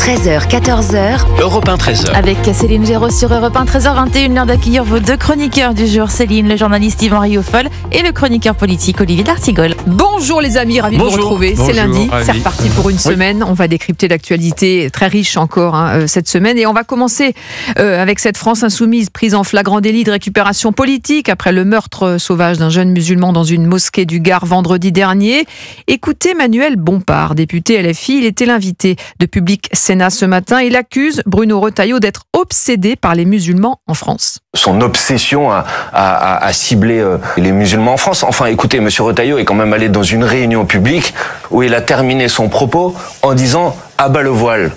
13h, 14h. Europe 1, 13h. Avec Céline Géraud sur Europe 1, 13h21, l'heure d'accueillir vos deux chroniqueurs du jour. Céline, le journaliste Yvan Rioufol et le chroniqueur politique Olivier d'Artigol. Bonjour les amis, ravi de vous retrouver. C'est lundi, c'est reparti pour une semaine. On va décrypter l'actualité très riche encore cette semaine. Et on va commencer avec cette France insoumise prise en flagrant délit de récupération politique après le meurtre sauvage d'un jeune musulman dans une mosquée du Gard vendredi dernier. Écoutez Manuel Bompard, député LFI, il était l'invité de Public Sénat ce matin. Il accuse Bruno Retailleau d'être obsédé par les musulmans en France. Son obsession à cibler les musulmans en France. Enfin, écoutez, M. Retailleau est quand même allé dans une réunion publique où il a terminé son propos en disant « abat le voile ».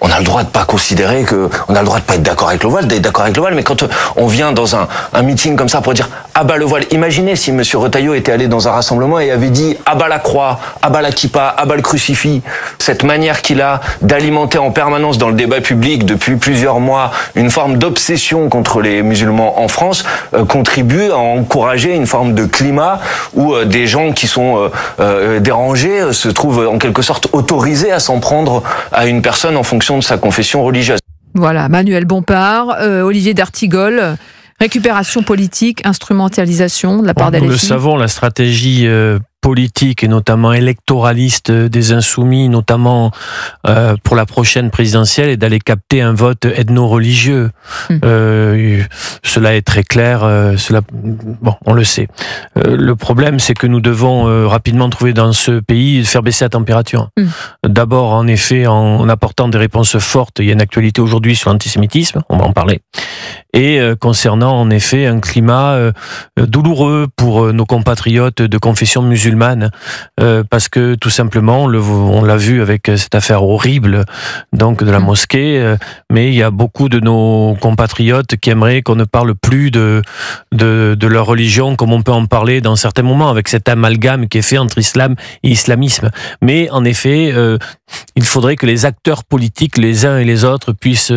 On a le droit de pas considérer on a le droit de pas être d'accord avec le voile, d'être d'accord avec le voile, mais quand on vient dans un meeting comme ça pour dire abat le voile, imaginez si M. Retailleau était allé dans un rassemblement et avait dit abat la croix, abat la kippa, abat le crucifix. Cette manière qu'il a d'alimenter en permanence dans le débat public depuis plusieurs mois une forme d'obsession contre les musulmans en France contribue à encourager une forme de climat où des gens qui sont dérangés se trouvent en quelque sorte autorisés à s'en prendre à une personne en fonction de sa confession religieuse. Voilà, Manuel Bompard, Olivier d'Artigol, récupération politique, instrumentalisation de la part des LFI. Nous le savons, la stratégie politique et notamment électoraliste des Insoumis, notamment pour la prochaine présidentielle, est d'aller capter un vote ethno-religieux. Cela est très clair, on le sait. Le problème, c'est que nous devons rapidement trouver dans ce pays, faire baisser la température. D'abord, en effet, en apportant des réponses fortes. Il y a une actualité aujourd'hui sur l'antisémitisme, on va en parler. Et concernant, en effet, un climat douloureux pour nos compatriotes de confession musulmane, parce que tout simplement, on l'a vu avec cette affaire horrible donc de la mosquée, mais il y a beaucoup de nos compatriotes qui aimeraient qu'on ne parle plus de leur religion comme on peut en parler dans certains moments, avec cet amalgame qui est fait entre islam et islamisme. Mais en effet, il faudrait que les acteurs politiques, les uns et les autres, puissent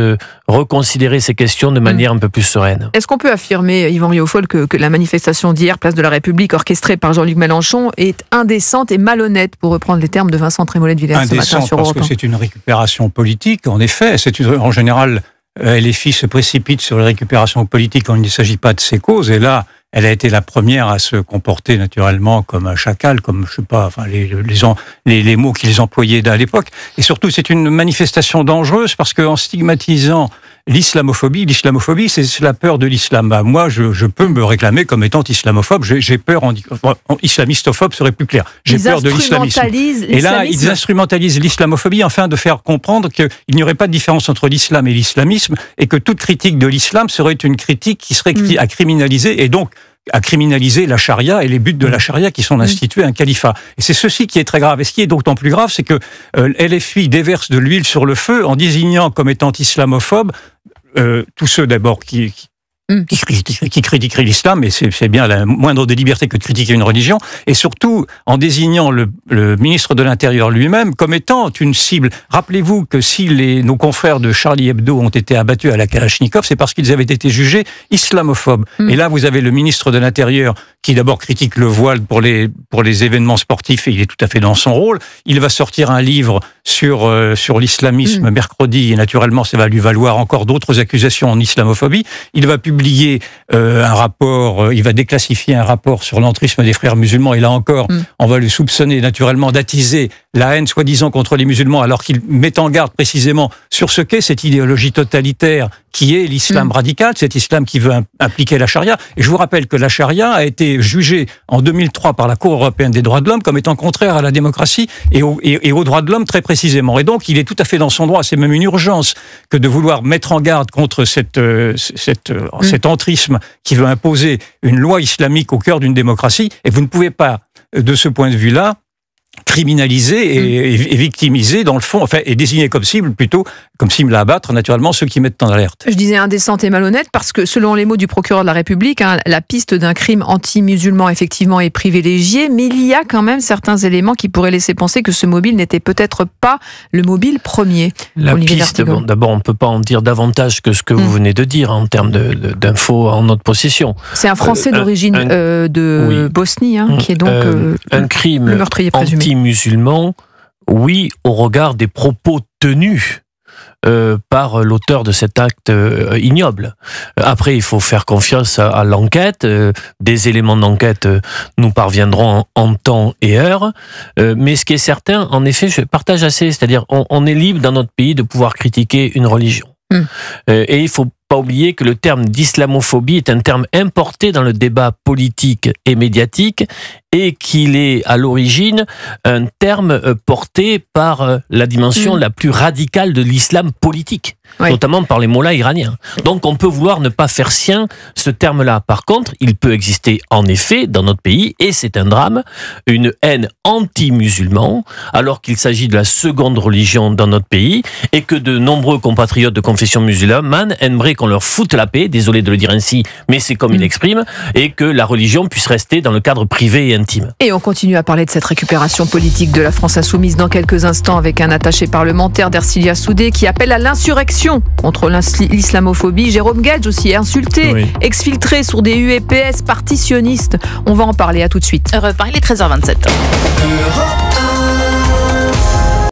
reconsidérer ces questions de manière un peu plus sereine. Est-ce qu'on peut affirmer, Yvan Rioufol, que la manifestation d'hier, place de la République, orchestrée par Jean-Luc Mélenchon, est indécente et malhonnête, pour reprendre les termes de Vincent Trémollet de Villers ce matin sur Europe 1? Parce que c'est une récupération politique, en effet. En général, LFI se précipite sur les récupérations politiques quand il ne s'agit pas de ses causes, et là, elle a été la première à se comporter naturellement comme un chacal, comme, je sais pas, enfin, les mots qu'ils employaient à l'époque. Et surtout, c'est une manifestation dangereuse parce qu'en stigmatisant l'islamophobie, c'est la peur de l'islam. Bah, moi, je peux me réclamer comme étant islamophobe. J'ai peur, islamistophobe serait plus clair. J'ai peur de l'islamisme. Et là, ils instrumentalisent l'islamophobie afin de faire comprendre qu'il n'y aurait pas de différence entre l'islam et l'islamisme et que toute critique de l'islam serait une critique qui serait à criminaliser et donc à criminaliser la charia et les buts de la charia qui sont d'instituer un califat. Et c'est ceci qui est très grave. Et ce qui est d'autant plus grave, c'est que LFI déverse de l'huile sur le feu en désignant comme étant islamophobes tous ceux d'abord qui critiqueraient l'islam, et c'est bien la moindre des libertés que de critiquer une religion, et surtout en désignant le ministre de l'Intérieur lui-même comme étant une cible. Rappelez-vous que si nos confrères de Charlie Hebdo ont été abattus à la Kalachnikov, c'est parce qu'ils avaient été jugés islamophobes. Et là, vous avez le ministre de l'Intérieur qui d'abord critique le voile pour les événements sportifs, et il est tout à fait dans son rôle. Il va sortir un livre sur l'islamisme mercredi, et naturellement, ça va lui valoir encore d'autres accusations en islamophobie. Il va publier un rapport, il va déclassifier un rapport sur l'entrisme des frères musulmans, et là encore, on va le soupçonner naturellement d'attiser la haine soi-disant contre les musulmans, alors qu'il met en garde précisément sur ce qu'est cette idéologie totalitaire qui est l'islam radical, cet islam qui veut appliquer la charia. Et je vous rappelle que la charia a été jugée en 2003 par la Cour européenne des droits de l'homme comme étant contraire à la démocratie et aux droits de l'homme très précisément. Et donc, il est tout à fait dans son droit, c'est même une urgence que de vouloir mettre en garde contre cet entrisme qui veut imposer une loi islamique au cœur d'une démocratie. Et vous ne pouvez pas, de ce point de vue-là, criminaliser et victimiser, dans le fond, enfin, et désigner comme cible, plutôt, comme cible à abattre, naturellement, ceux qui mettent en alerte. Je disais indécente et malhonnête parce que, selon les mots du procureur de la République, la piste d'un crime anti-musulman, effectivement, est privilégiée, mais il y a quand même certains éléments qui pourraient laisser penser que ce mobile n'était peut-être pas le mobile premier. La piste, bon, d'abord, on ne peut pas en dire davantage que ce que vous venez de dire en termes d'infos en notre possession. C'est un Français d'origine de Bosnie, qui est donc un crime le meurtrier présumé. Anti-musulman, oui, au regard des propos tenus par l'auteur de cet acte ignoble. Après, il faut faire confiance à l'enquête. Des éléments d'enquête nous parviendront en temps et heure. Mais ce qui est certain, en effet, je partage assez, c'est-à-dire on est libre dans notre pays de pouvoir critiquer une religion. Et il faut pas oublier que le terme d'islamophobie est un terme importé dans le débat politique et médiatique et qu'il est à l'origine un terme porté par la dimension la plus radicale de l'islam politique, notamment par les mollahs iraniens. Donc on peut vouloir ne pas faire sien ce terme-là. Par contre, il peut exister en effet dans notre pays, et c'est un drame, une haine anti-musulman, alors qu'il s'agit de la seconde religion dans notre pays, et que de nombreux compatriotes de confession musulmane aimeraient qu'on leur foute la paix, désolé de le dire ainsi, mais c'est comme il exprime, et que la religion puisse rester dans le cadre privé et intime. Et on continue à parler de cette récupération politique de la France insoumise dans quelques instants avec un attaché parlementaire d'Ercilia Soudé qui appelle à l'insurrection contre l'islamophobie. Jérôme Gage aussi est insulté, exfiltré sur des UEPS partitionnistes. On va en parler, à tout de suite. Europe 1, il est 13h27.